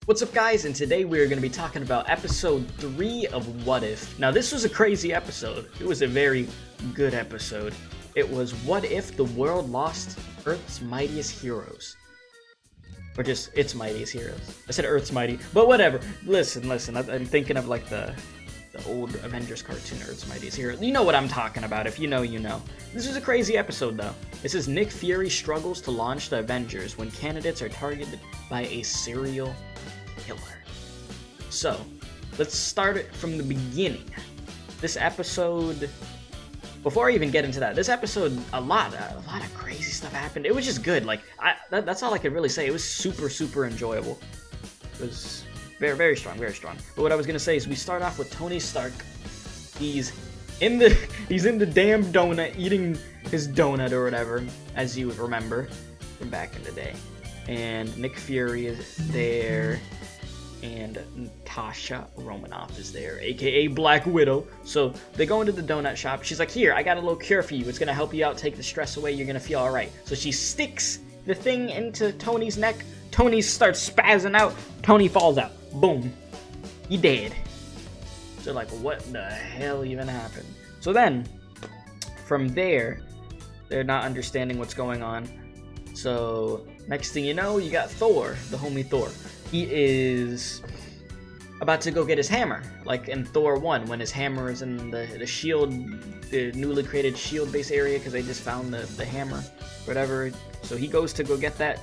What's up, guys? And today we are going to be talking about episode 3 of What If. Now, this was a crazy episode. It was a very good episode. It was What If the World Lost Earth's Mightiest Heroes. Or just its mightiest heroes. I said Earth's mighty, but whatever. Listen. I'm thinking of like the old Avengers cartoon, Earth's Mightiest Heroes. You know what I'm talking about. If you know, you know. This was a crazy episode, though. It says Nick Fury struggles to launch the Avengers when candidates are targeted by a serial killer. So, let's start it from the beginning. This episode, before I even get into that, this episode, a lot of crazy stuff happened. It was just good. Like, that's all I could really say. It was super enjoyable. It was very strong. But what I was gonna say is we start off with Tony Stark. He's in the damn donut, eating his donut or whatever, as you would remember from back in the day. And Nick Fury is there, and Natasha Romanoff is there, aka Black Widow. So they go into the donut shop. She's like, here, I got a little cure for you. It's gonna help you out, take the stress away. You're gonna feel all right. So she sticks the thing into Tony's neck. Tony starts spazzing out. Tony falls out. Boom. He dead. So like, what the hell even happened? So then, from there, they're not understanding what's going on. So next thing you know, you got Thor, the homie Thor. He is about to go get his hammer, like in Thor 1, when his hammer is in the shield, the newly created shield base area, because they just found the hammer, whatever. So he goes to go get that.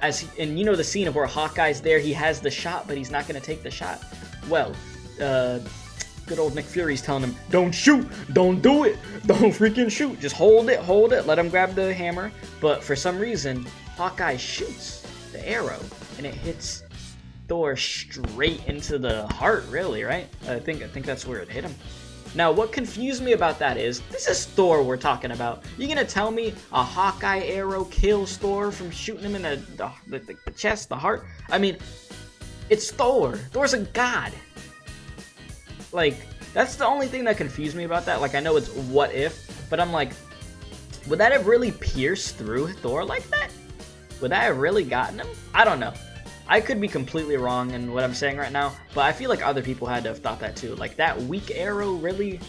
And you know the scene of where Hawkeye's there, he has the shot, but he's not going to take the shot. Well, good old Nick Fury's telling him, don't shoot, don't do it, don't freaking shoot, just hold it, let him grab the hammer. But for some reason, Hawkeye shoots the arrow, and it hits Thor straight into the heart, really, right? I think that's where it hit him. Now, what confused me about that is, this is Thor we're talking about. You gonna tell me a Hawkeye arrow kills Thor from shooting him in the chest, the heart? I mean, it's Thor. Thor's a god. Like, that's the only thing that confused me about that. Like, I know it's what if, but I'm like, would that have really pierced through Thor like that? Would that have really gotten him? I don't know. I could be completely wrong in what I'm saying right now, but I feel like other people had to have thought that too. Like, that weak arrow really,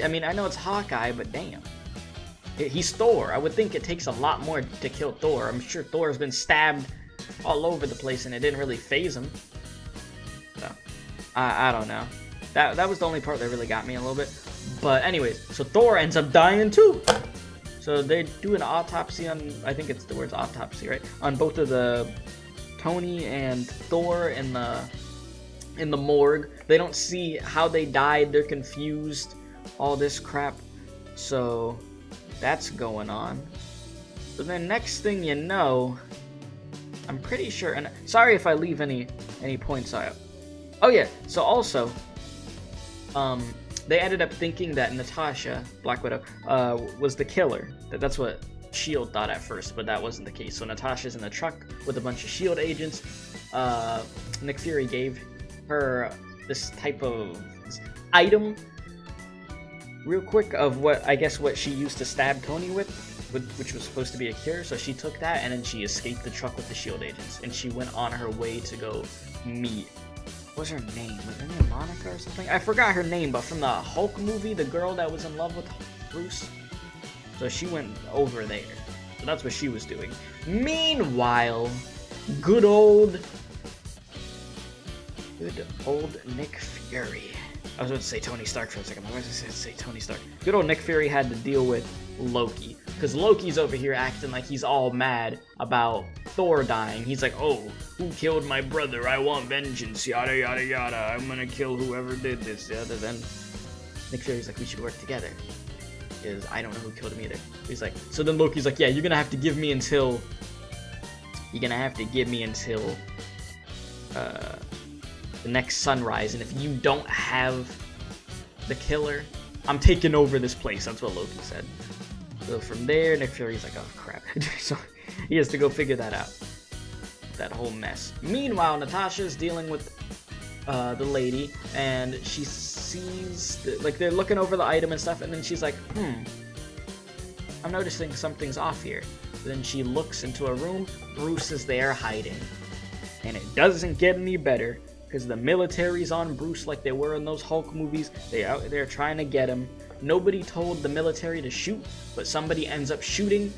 I mean, I know it's Hawkeye, but damn. He's Thor. I would think it takes a lot more to kill Thor. I'm sure Thor's been stabbed all over the place and it didn't really faze him. So, I don't know. That was the only part that really got me a little bit. But anyways, so Thor ends up dying too. So they do an autopsy on, I think it's the words autopsy, right? On both of the Tony and Thor in the morgue. They don't see how they died. They're confused. All this crap. So that's going on. But then next thing you know, I'm pretty sure, and sorry if I leave any points out. Oh yeah, so also, they ended up thinking that Natasha, Black Widow, was the killer. That's what S.H.I.E.L.D. thought at first, but that wasn't the case. So Natasha's in the truck with a bunch of S.H.I.E.L.D. agents. Nick Fury gave her this type of item, real quick, of what she used to stab Tony with, which was supposed to be a cure. So she took that, and then she escaped the truck with the S.H.I.E.L.D. agents, and she went on her way to go meet. What's her name? Was her name Monica or something? I forgot her name, but from the Hulk movie, the girl that was in love with Bruce. So she went over there. So that's what she was doing. Meanwhile, good old Nick Fury. I was about to say Tony Stark for a second. I was going to say Tony Stark. Good old Nick Fury had to deal with Loki. Because Loki's over here acting like he's all mad about Thor dying. He's like, oh, who killed my brother? I want vengeance, yada, yada, yada. I'm going to kill whoever did this. Other than Nick Fury's like, we should work together. Because I don't know who killed him either. He's like, so then Loki's like, yeah, you're going to have to give me until the next sunrise, and if you don't have the killer, I'm taking over this place. That's what Loki said. So from there, Nick Fury's like, oh crap. So he has to go figure that out. That whole mess. Meanwhile, Natasha's dealing with the lady, and she sees, like, they're looking over the item and stuff, and then she's like, I'm noticing something's off here. Then she looks into a room. Bruce is there hiding. And it doesn't get any better, because the military's on Bruce like they were in those Hulk movies. They out there trying to get him. Nobody told the military to shoot, but somebody ends up shooting.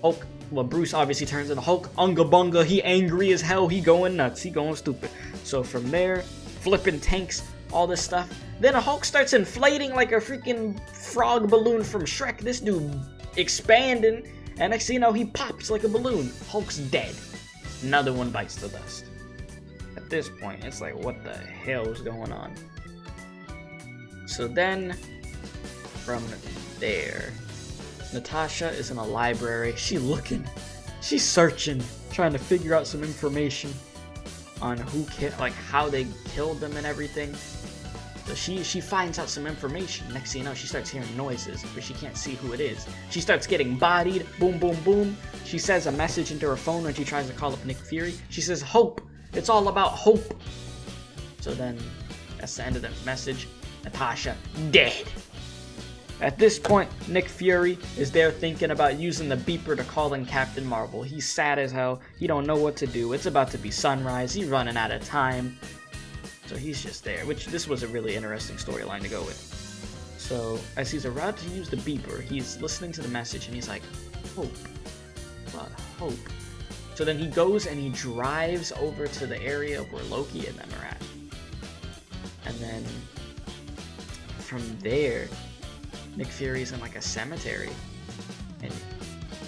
Hulk, well, Bruce obviously turns into Hulk. Unga bunga, he angry as hell, he going nuts, he going stupid. So from there, flipping tanks, all this stuff. Then a Hulk starts inflating like a freaking frog balloon from Shrek. This dude expanding, and next thing you know, he pops like a balloon. Hulk's dead. Another one bites the dust. At this point, it's like, what the hell is going on? So then, from there, Natasha is in a library. She's looking, she's searching, trying to figure out some information on who like how they killed them and everything. So she finds out some information. Next thing you know, she starts hearing noises, but she can't see who it is. She starts getting bodied. Boom, boom, boom. She says a message into her phone when she tries to call up Nick Fury. She says, hope. It's all about hope. So then, that's the end of the message. Natasha, dead. At this point, Nick Fury is there thinking about using the beeper to call in Captain Marvel. He's sad as hell. He don't know what to do. It's about to be sunrise. He's running out of time. So he's just there, which this was a really interesting storyline to go with. So as he's about to use the beeper, he's listening to the message and he's like, hope. What hope? So then he goes and he drives over to the area where Loki and them are at. And then from there, Nick Fury's in like a cemetery. And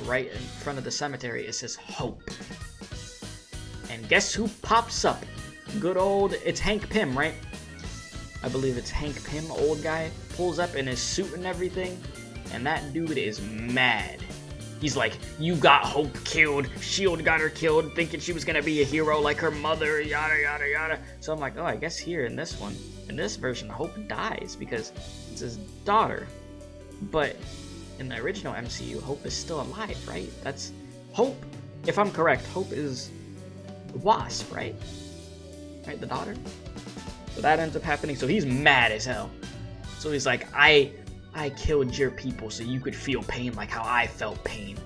right in front of the cemetery it says hope. And guess who pops up? Good old, it's Hank Pym, right? I believe it's Hank Pym, old guy, pulls up in his suit and everything, and that dude is mad. He's like, you got Hope killed, S.H.I.E.L.D. got her killed, thinking she was gonna be a hero like her mother, yada yada yada. So I'm like, oh, I guess here in this one, in this version, Hope dies because it's his daughter. But in the original MCU, Hope is still alive, right? That's Hope, if I'm correct, Hope is the Wasp, right? Right, the daughter. So that ends up happening. So he's mad as hell. So he's like, I killed your people so you could feel pain like how I felt pain.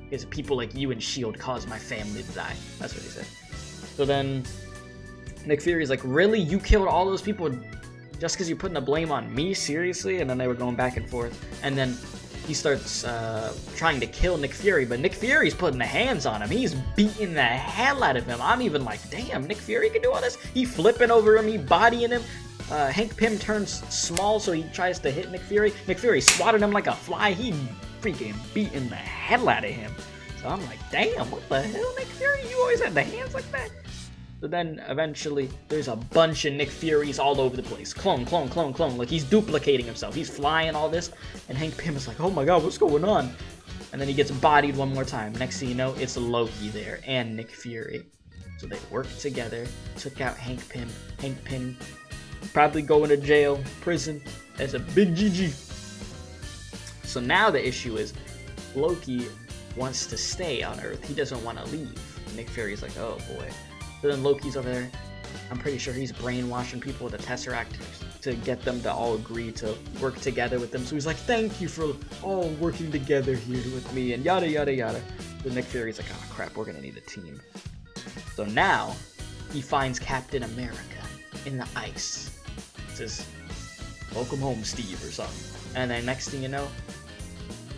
Because people like you and S.H.I.E.L.D. caused my family to die. That's what he said. So then Nick Fury's like, really? You killed all those people just because you're putting the blame on me? Seriously? And then they were going back and forth. And then he starts trying to kill Nick Fury, but Nick Fury's putting the hands on him. He's beating the hell out of him. I'm even like, damn, Nick Fury can do all this? He flipping over him, he bodying him. Hank Pym turns small, so he tries to hit Nick Fury. Nick Fury swatted him like a fly. He freaking beating the hell out of him. So I'm like, damn, what the hell, Nick Fury? You always had the hands like that? So then, eventually, there's a bunch of Nick Furies all over the place. Clone, clone, clone, clone. Like, he's duplicating himself. He's flying all this. And Hank Pym is like, oh my god, what's going on? And then he gets bodied one more time. Next thing you know, it's Loki there and Nick Fury. So they worked together, took out Hank Pym. Hank Pym probably going to jail, prison, as a big GG. So now the issue is, Loki wants to stay on Earth. He doesn't want to leave. Nick Fury's like, oh boy. So then Loki's over there. I'm pretty sure he's brainwashing people with the Tesseract to get them to all agree to work together with them. So he's like, thank you for all working together here with me, and yada yada yada. So Nick Fury's like, oh crap, we're gonna need a team. So now he finds Captain America in the ice. It says, welcome home, Steve, or something. And then next thing you know,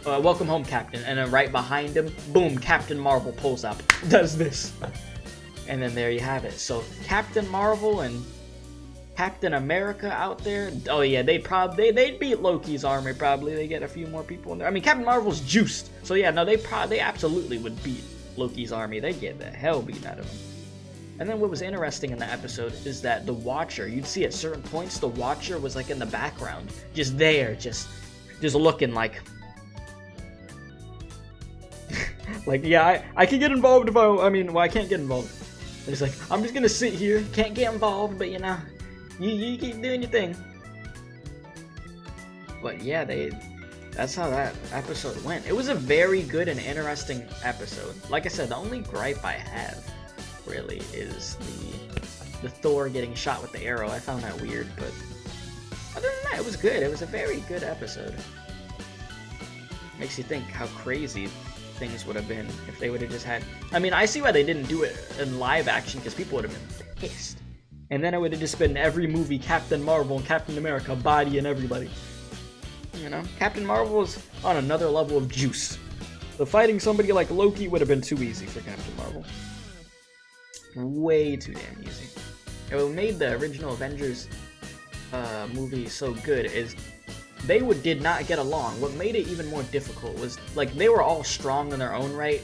welcome home, Captain. And then right behind him, boom, Captain Marvel pulls up, does this. And then there you have it. So Captain Marvel and Captain America out there. Oh yeah, they'd beat Loki's army probably. They get a few more people in there. I mean, Captain Marvel's juiced. So yeah, no, they absolutely would beat Loki's army. They'd get the hell beat out of them. And then what was interesting in the episode is that the Watcher, you'd see at certain points, the Watcher was like in the background, just there, just looking like, like, yeah, I can get involved if I can't get involved. He's like, I'm just gonna sit here, can't get involved, but you know, you keep doing your thing. But yeah, that's how that episode went. It was a very good and interesting episode. Like I said, the only gripe I have, really, is the Thor getting shot with the arrow. I found that weird, but other than that, it was good. It was a very good episode. Makes you think how crazy things would have been if they would have just had. I mean, I see why they didn't do it in live action, because people would have been pissed. And then it would have just been every movie Captain Marvel and Captain America bodying everybody. You know, Captain Marvel was on another level of juice. So fighting somebody like Loki would have been too easy for Captain Marvel. Way too damn easy. And what made the original Avengers movie so good is they did not get along. What made it even more difficult was, like, they were all strong in their own right,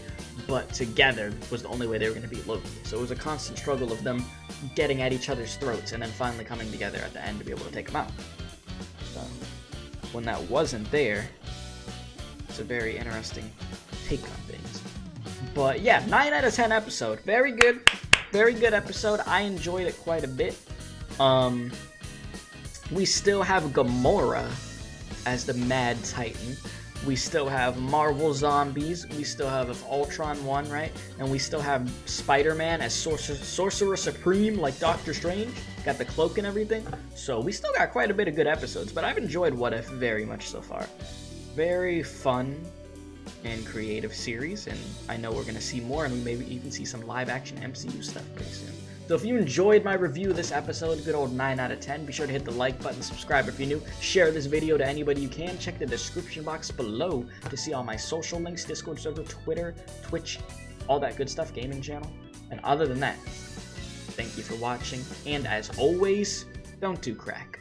but together was the only way they were going to beat Loki. So it was a constant struggle of them getting at each other's throats and then finally coming together at the end to be able to take them out. So when that wasn't there, it's a very interesting take on things. But yeah, 9 out of 10 episode. Very good. Very good episode. I enjoyed it quite a bit. We still have Gamora as the Mad Titan. We still have Marvel Zombies. We still have Ultron 1, right? And we still have Spider-Man as Sorcerer Supreme, like Doctor Strange. Got the cloak and everything. So we still got quite a bit of good episodes, but I've enjoyed What If very much so far. Very fun and creative series, and I know we're going to see more, and we maybe even see some live-action MCU stuff pretty soon. So if you enjoyed my review of this episode, good old 9 out of 10, be sure to hit the like button, subscribe if you're new, share this video to anybody you can, check the description box below to see all my social links, Discord server, Twitter, Twitch, all that good stuff, gaming channel. And other than that, thank you for watching, and as always, don't do crack.